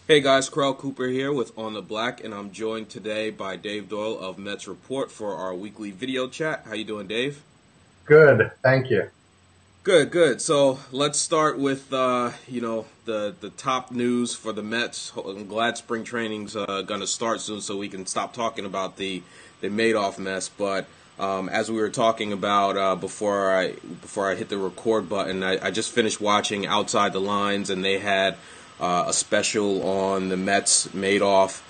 Hey guys, Krell Cooper here with On the Black, and I'm joined today by Dave Doyle of Mets Report for our weekly video chat. How you doing, Dave? Good, thank you. Good, good. So let's start with the top news for the Mets. I'm glad spring training's going to start soon, so we can stop talking about the Madoff mess. But as we were talking about before I hit the record button, I just finished watching Outside the Lines, and they had a special on the Mets Madoff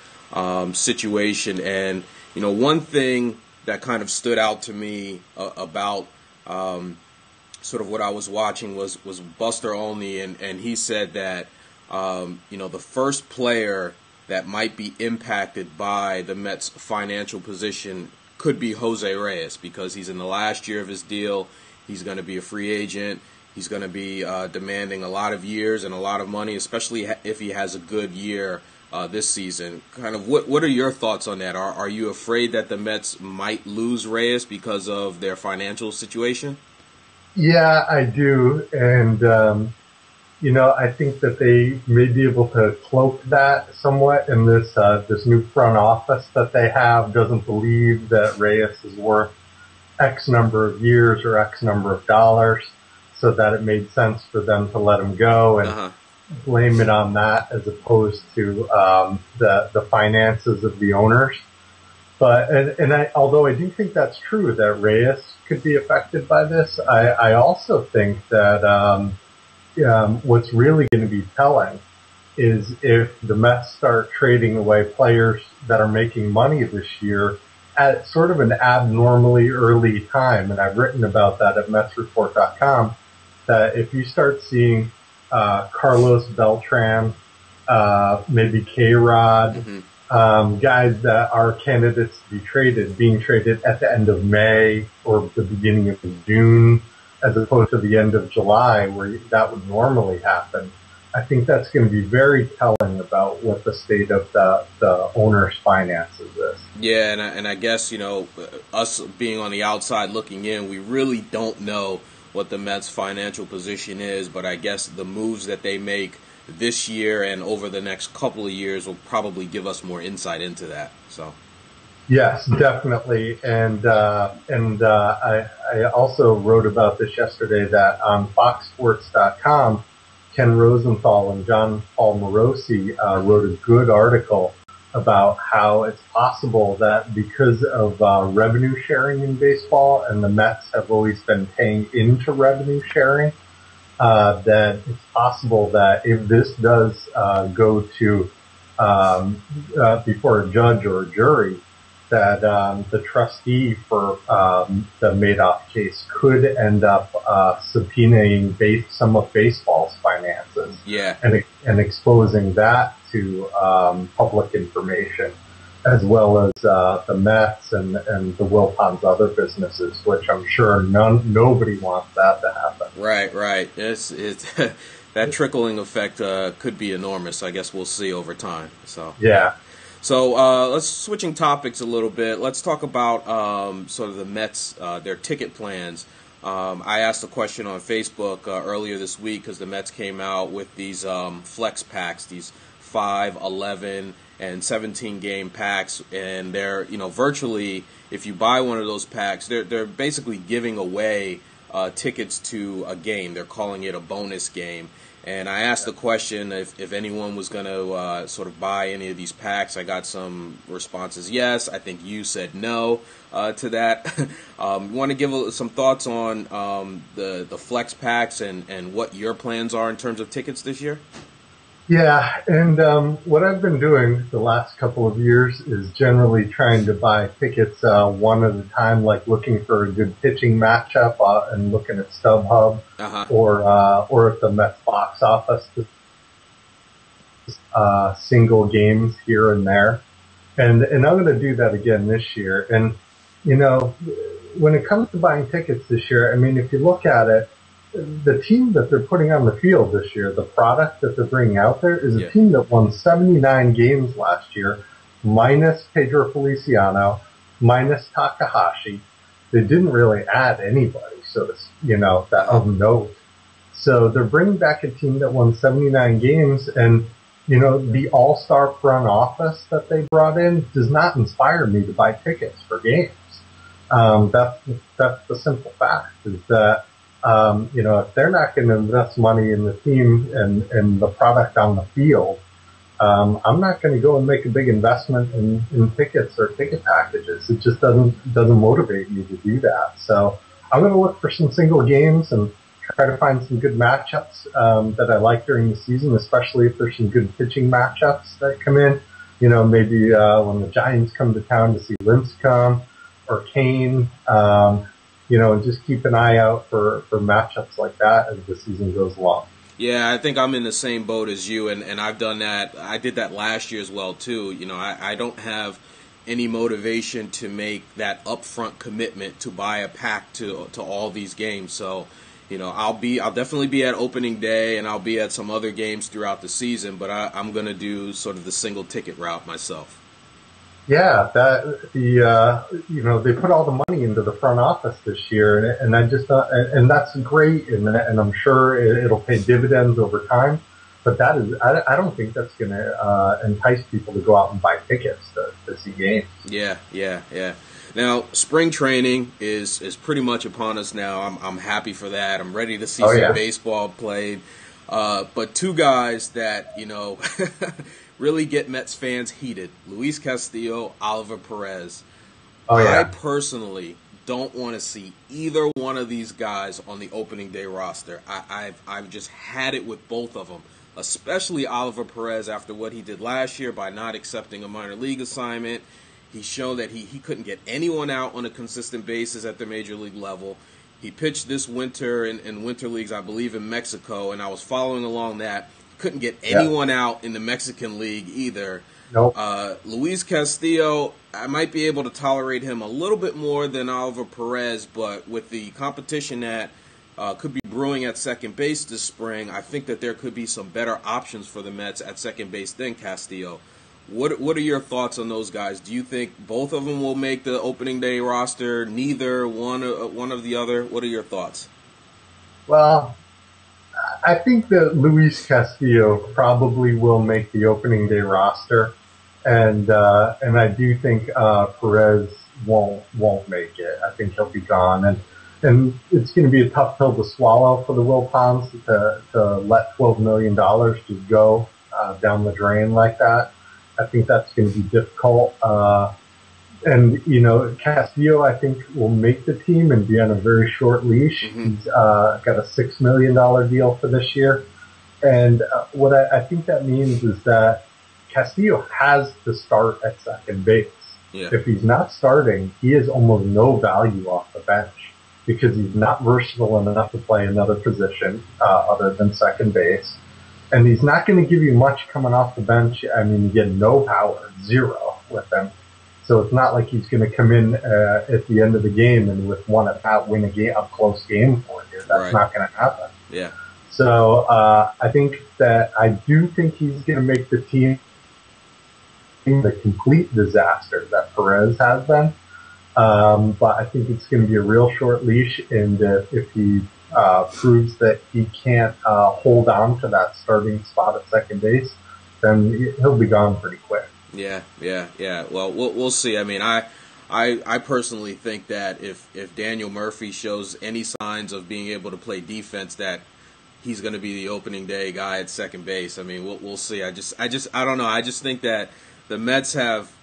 situation. And one thing that kind of stood out to me about sort of what I was watching was Buster Olney, and he said that the first player that might be impacted by the Mets' financial position could be Jose Reyes, because he's in the last year of his deal. He's going to be a free agent. He's going to be demanding a lot of years and a lot of money, especially if he has a good year this season. Kind of what are your thoughts on that? Are you afraid that the Mets might lose Reyes because of their financial situation? Yeah, I do, and I think that they may be able to cloak that somewhat in this new front office that they have. Doesn't believe that Reyes is worth X number of years or X number of dollars, so that it made sense for them to let him go and blame it on that as opposed to the finances of the owners. But although I do think that's true that Reyes could be affected by this, I also think that what's really going to be telling is if the Mets start trading away players that are making money this year at sort of an abnormally early time. And I've written about that at MetsReport.com, that if you start seeing Carlos Beltran, maybe K-Rod, guys that are candidates to be being traded at the end of May or the beginning of June, as opposed to the end of July, where that would normally happen, I think that's going to be very telling about what the state of the owner's finances is. Yeah, and I guess, us being on the outside looking in, we really don't know what the Mets' financial position is, but I guess the moves that they make this year and over the next couple of years will probably give us more insight into that. So, yes, definitely, and I also wrote about this yesterday, that on FoxSports.com, Ken Rosenthal and John Paul Morosi wrote a good article about how it's possible that because of revenue sharing in baseball, and the Mets have always been paying into revenue sharing, that it's possible that if this does go to before a judge or a jury, that the trustee for the Madoff case could end up subpoenaing some of baseball's finances, and exposing that to public information, as well as the Mets and the Wilpons' other businesses, which I'm sure nobody wants that to happen. Right. It's that trickling effect could be enormous. I guess we'll see over time. So yeah. So let's switching topics a little bit. Let's talk about sort of the Mets, their ticket plans. I asked a question on Facebook earlier this week, because the Mets came out with these flex packs, these 5, 11, and 17 game packs, and they're virtually, if you buy one of those packs, they're basically giving away tickets to a game. They're calling it a bonus game. And I asked the question if anyone was going to sort of buy any of these packs. I got some responses, yes. I think you said no to that. Want to give some thoughts on the flex packs and what your plans are in terms of tickets this year? Yeah, and what I've been doing the last couple of years is generally trying to buy tickets one at a time, like looking for a good pitching matchup and looking at StubHub, or at the Mets box office, single games here and there. And I'm going to do that again this year. And, when it comes to buying tickets this year, I mean, if you look at it, the team that they're putting on the field this year, the product that they're bringing out there, is a team that won 79 games last year, minus Pedro Feliciano, minus Takahashi. They didn't really add anybody, that of note. So they're bringing back a team that won 79 games, and the all-star front office that they brought in does not inspire me to buy tickets for games. That's the simple fact is that, if they're not going to invest money in the team and the product on the field, I'm not going to go and make a big investment in tickets or ticket packages. It just doesn't motivate me to do that. So I'm going to look for some single games and try to find some good matchups that I like during the season, especially if there's some good pitching matchups that come in. Maybe when the Giants come to town to see Lincecum or Kane, and just keep an eye out for matchups like that as the season goes along. Yeah, I think I'm in the same boat as you, and I've done that. I did that last year as well, too. I don't have any motivation to make that upfront commitment to buy a pack to all these games. So, I'll definitely be at opening day, and I'll be at some other games throughout the season, but I'm going to do sort of the single ticket route myself. Yeah, they put all the money into the front office this year, and I just and that's great, and I'm sure it'll pay dividends over time. But I don't think that's going to entice people to go out and buy tickets to see games. Yeah. Now, spring training is pretty much upon us now. I'm happy for that. I'm ready to see some baseball played. But two guys that really get Mets fans heated: Luis Castillo, Oliver Perez. I personally don't want to see either one of these guys on the opening day roster. I've just had it with both of them, especially Oliver Perez after what he did last year by not accepting a minor league assignment. He's shown that he couldn't get anyone out on a consistent basis at the major league level. He pitched this winter in winter leagues, I believe, in Mexico, and I was following along that. Couldn't get anyone out in the Mexican League either. Nope. Luis Castillo, I might be able to tolerate him a little bit more than Oliver Perez, but with the competition that could be brewing at second base this spring, I think that there could be some better options for the Mets at second base than Castillo. What are your thoughts on those guys? Do you think both of them will make the opening day roster? Neither, one of the other? What are your thoughts? Well, I think that Luis Castillo probably will make the opening day roster, and I do think Perez won't make it. I think he'll be gone, and it's going to be a tough pill to swallow for the Wilpons to let $12 million just go down the drain like that. I think that's going to be difficult. And, Castillo, I think, will make the team and be on a very short leash. Mm-hmm. He's got a $6 million deal for this year. And what I think that means is that Castillo has to start at second base. Yeah. If he's not starting, he has almost no value off the bench because he's not versatile enough to play another position other than second base. And he's not going to give you much coming off the bench. I mean, you get no power, zero with him. So it's not like he's going to come in at the end of the game and with one at bat win a close game for you. That's not going to happen. Yeah. So I think he's going to make the team the complete disaster that Perez has been. But I think it's going to be a real short leash, and if he proves that he can't hold on to that starting spot at second base, then he'll be gone pretty quick. Yeah. Well, we'll see. I mean, I personally think that if Daniel Murphy shows any signs of being able to play defense, that he's going to be the opening day guy at second base. I mean, we'll see. I don't know. I just think that the Mets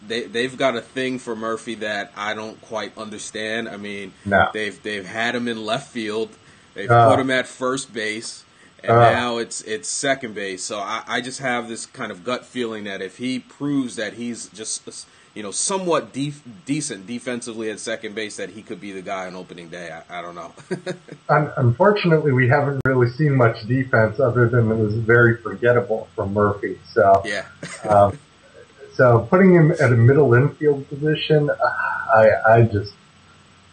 they've got a thing for Murphy that I don't quite understand. I mean, they've had him in left field. They've put him at first base, and now it's second base. So I just have this kind of gut feeling that if he proves that he's just somewhat decent defensively at second base, that he could be the guy on opening day. I don't know. Unfortunately, we haven't really seen much defense other than it was very forgettable from Murphy. So yeah. So putting him at a middle infield position,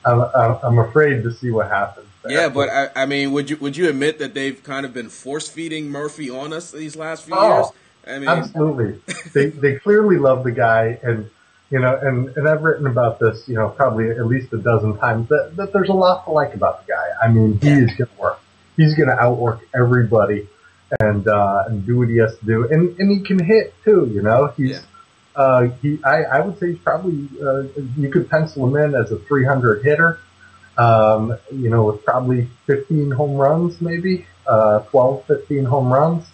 I'm afraid to see what happens there. Yeah, but I mean, would you admit that they've kind of been force feeding Murphy on us these last few years? I mean, absolutely. They clearly love the guy, and and I've written about this, probably at least a dozen times that there's a lot to like about the guy. I mean, he is going to work. He's going to outwork everybody, and do what he has to do, and he can hit too. Yeah. I would say he's probably you could pencil him in as a 300 hitter. With probably 15 home runs, maybe 12, 15 home runs.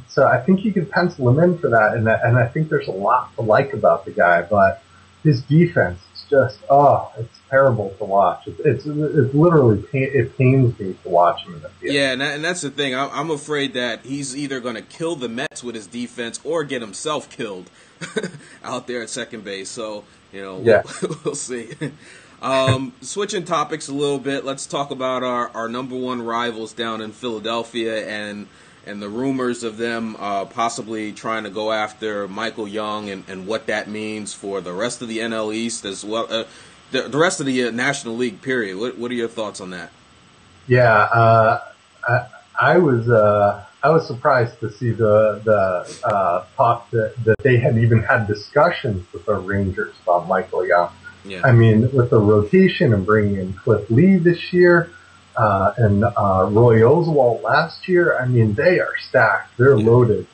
So I think you could pencil him in for that, and I think there's a lot to like about the guy, but his defense is just, it's terrible to watch. It's literally, it pains me to watch him in the field. Yeah, and that's the thing. I'm afraid that he's either going to kill the Mets with his defense or get himself killed out there at second base. So, Yeah. we'll see. Switching topics a little bit, let's talk about our number one rivals down in Philadelphia and the rumors of them possibly trying to go after Michael Young and what that means for the rest of the NL East as well, the rest of the National League period. What are your thoughts on that? Yeah, I was surprised to see the talk that they had even had discussions with the Rangers about Michael Young. Yeah. I mean, with the rotation and bringing in Cliff Lee this year, and Roy Oswalt last year, I mean, they are stacked. They're loaded.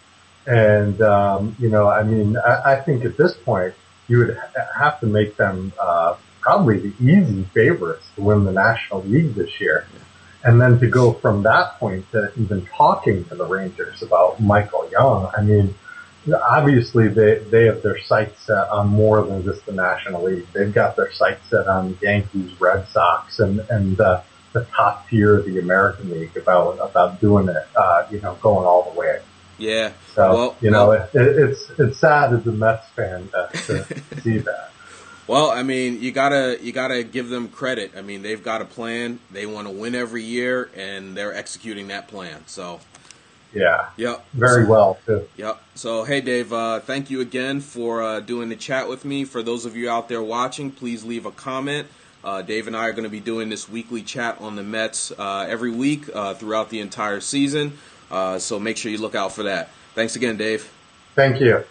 And, I think at this point, you would have to make them probably the easy favorites to win the National League this year. And then to go from that point to even talking to the Rangers about Michael Young, I mean, obviously they have their sights set on more than just the National League. They've got their sights set on Yankees, Red Sox, and the top tier of the American League about doing it, going all the way. Yeah. So, it's sad as a Mets fan to see that. Well, I mean, you gotta give them credit. I mean, they've got a plan. They want to win every year, and they're executing that plan. So, yeah, yep, very well too. Yep. So, hey, Dave, thank you again for doing the chat with me. For those of you out there watching, please leave a comment. Dave and I are going to be doing this weekly chat on the Mets every week throughout the entire season. So make sure you look out for that. Thanks again, Dave. Thank you.